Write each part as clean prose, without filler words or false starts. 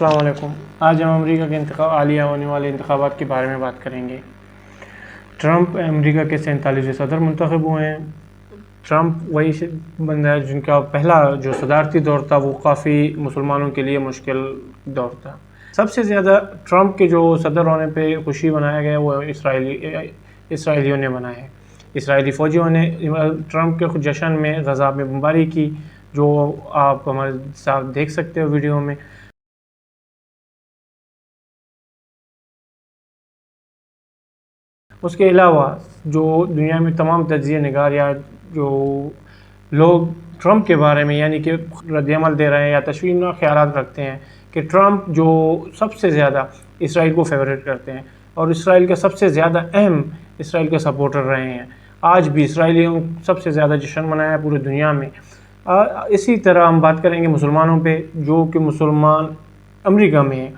السلام علیکم۔ آج ہم امریکہ کے حالیہ ہونے والے انتخابات کے بارے میں بات کریں گے۔ ٹرمپ امریکہ کے 47ویں صدر منتخب ہوئے ہیں۔ ٹرمپ وہی بندہ ہے جن کا پہلا جو صدارتی دور تھا وہ کافی مسلمانوں کے لیے مشکل دور تھا۔ سب سے زیادہ ٹرمپ کے جو صدر ہونے پہ خوشی منایا گیا وہ اسرائیلیوں نے منایا ہے۔ اسرائیلی فوجیوں نے ٹرمپ کے جشن میں غزہ میں بمباری کی، جو آپ ہمارے ساتھ دیکھ سکتے ہو ویڈیو میں۔ اس کے علاوہ جو دنیا میں تمام تجزیہ نگار یا جو لوگ ٹرمپ کے بارے میں یعنی کہ رد عمل دے رہے ہیں یا تشویشناک خیالات رکھتے ہیں کہ ٹرمپ جو سب سے زیادہ اسرائیل کو فیوریٹ کرتے ہیں اور اسرائیل کے سب سے زیادہ اہم اسرائیل کے سپورٹر رہے ہیں، آج بھی اسرائیلیوں سب سے زیادہ جشن منایا ہے پورے دنیا میں۔ اسی طرح ہم بات کریں گے مسلمانوں پہ، جو کہ مسلمان امریکہ میں ہیں،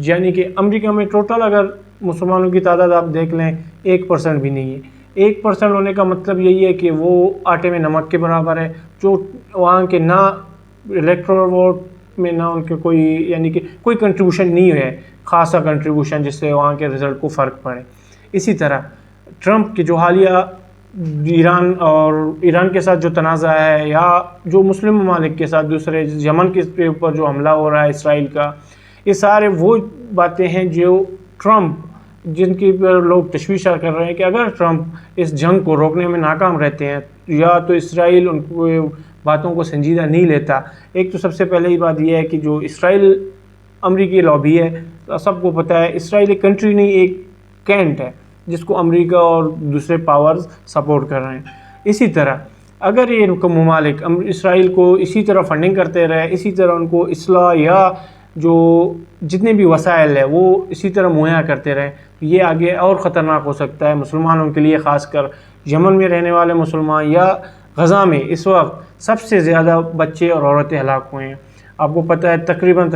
یعنی کہ امریکہ میں ٹوٹل اگر مسلمانوں کی تعداد آپ دیکھ لیں 1% بھی نہیں ہے۔ 1% ہونے کا مطلب یہی ہے کہ وہ آٹے میں نمک کے برابر ہے، جو وہاں کے نہ الیکٹرل ووٹ میں نہ ان کے کوئی یعنی کہ کوئی کنٹریبیوشن نہیں ہے، خاصا کنٹریبیوشن جس سے وہاں کے رزلٹ کو فرق پڑے۔ اسی طرح ٹرمپ کی جو حالیہ ایران کے ساتھ جو تنازع ہے یا جو مسلم ممالک کے ساتھ دوسرے یمن کے اوپر جو حملہ ہو رہا ہے اسرائیل کا، یہ سارے وہ باتیں ہیں جو ٹرمپ جن کی پر لوگ تشویش کر رہے ہیں کہ اگر ٹرمپ اس جنگ کو روکنے میں ناکام رہتے ہیں یا تو اسرائیل ان کو باتوں کو سنجیدہ نہیں لیتا۔ ایک تو سب سے پہلے ہی بات یہ ہے کہ جو اسرائیل امریکی لابی ہے، سب کو پتہ ہے اسرائیل ایک کنٹری نہیں، ایک کینٹ ہے جس کو امریکہ اور دوسرے پاورز سپورٹ کر رہے ہیں۔ اسی طرح اگر یہ ممالک اسرائیل کو اسی طرح فنڈنگ کرتے رہے، اسی طرح ان کو اسلحہ یا جو جتنے بھی وسائل ہے وہ اسی طرح مہیا کرتے رہے، یہ آگے اور خطرناک ہو سکتا ہے مسلمانوں کے لیے، خاص کر یمن میں رہنے والے مسلمان یا غزہ میں اس وقت سب سے زیادہ بچے اور عورتیں ہلاک ہوئے ہیں۔ آپ کو پتہ ہے تقریباً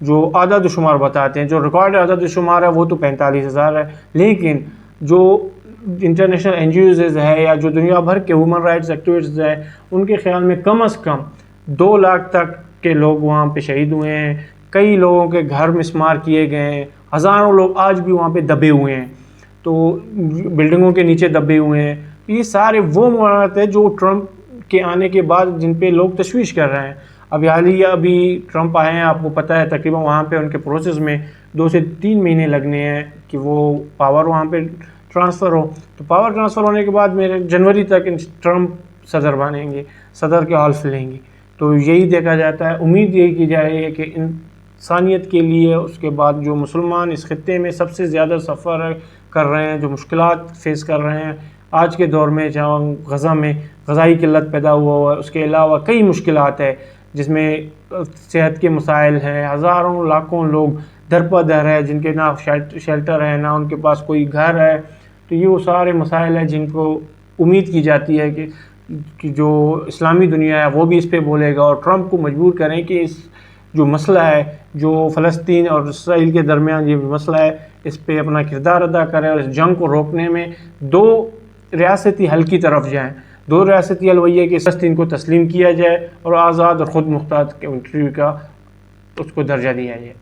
جو اعداد و شمار بتاتے ہیں، جو ریکارڈ اعداد و شمار ہے وہ تو 45,000 ہے، لیکن جو انٹرنیشنل NGOز ہے یا جو دنیا بھر کے ہیومن رائٹس ایکٹیوسٹس ہیں، ان کے خیال میں کم از کم 2 لاکھ تک کے لوگ وہاں پہ شہید ہوئے ہیں، کئی لوگوں کے گھر مسمار کیے گئے ہیں، ہزاروں لوگ آج بھی وہاں پہ دبے ہوئے ہیں، تو بلڈنگوں کے نیچے دبے ہوئے ہیں۔ یہ سارے وہ معاملات ہیں جو ٹرمپ کے آنے کے بعد جن پہ لوگ تشویش کر رہے ہیں۔ ابھی ٹرمپ آئے ہیں، آپ کو پتہ ہے تقریباً وہاں پہ ان کے پروسیس میں 2 سے 3 مہینے لگنے ہیں کہ وہ پاور وہاں پہ ٹرانسفر ہو۔ تو پاور ٹرانسفر ہونے کے بعد میرے جنوری تک ٹرمپ صدر بنیں گے، صدر کے حلف لیں گے۔ تو یہی دیکھا جاتا ہے، امید یہی کی جا رہی ہے کہ انسانیت کے لیے اس کے بعد جو مسلمان اس خطے میں سب سے زیادہ سفر کر رہے ہیں، جو مشکلات فیس کر رہے ہیں آج کے دور میں، جہاں غزہ میں غذائی قلت پیدا ہوا ہے، اس کے علاوہ کئی مشکلات ہیں جس میں صحت کے مسائل ہیں، ہزاروں لاکھوں لوگ درپدر ہے جن کے نہ شیلٹر ہے، نہ ان کے پاس کوئی گھر ہے۔ تو یہ وہ سارے مسائل ہیں جن کو امید کی جاتی ہے کہ جو اسلامی دنیا ہے وہ بھی اس پہ بولے گا اور ٹرمپ کو مجبور کریں کہ اس جو مسئلہ ہے، جو فلسطین اور اسرائیل کے درمیان یہ مسئلہ ہے، اس پہ اپنا کردار ادا کریں اور اس جنگ کو روکنے میں 2 ریاستی حل کی طرف جائیں۔ 2 ریاستی حل وہی ہے کہ فلسطین کو تسلیم کیا جائے اور آزاد اور خود مختار کنٹری کا اس کو درجہ دیا جائے۔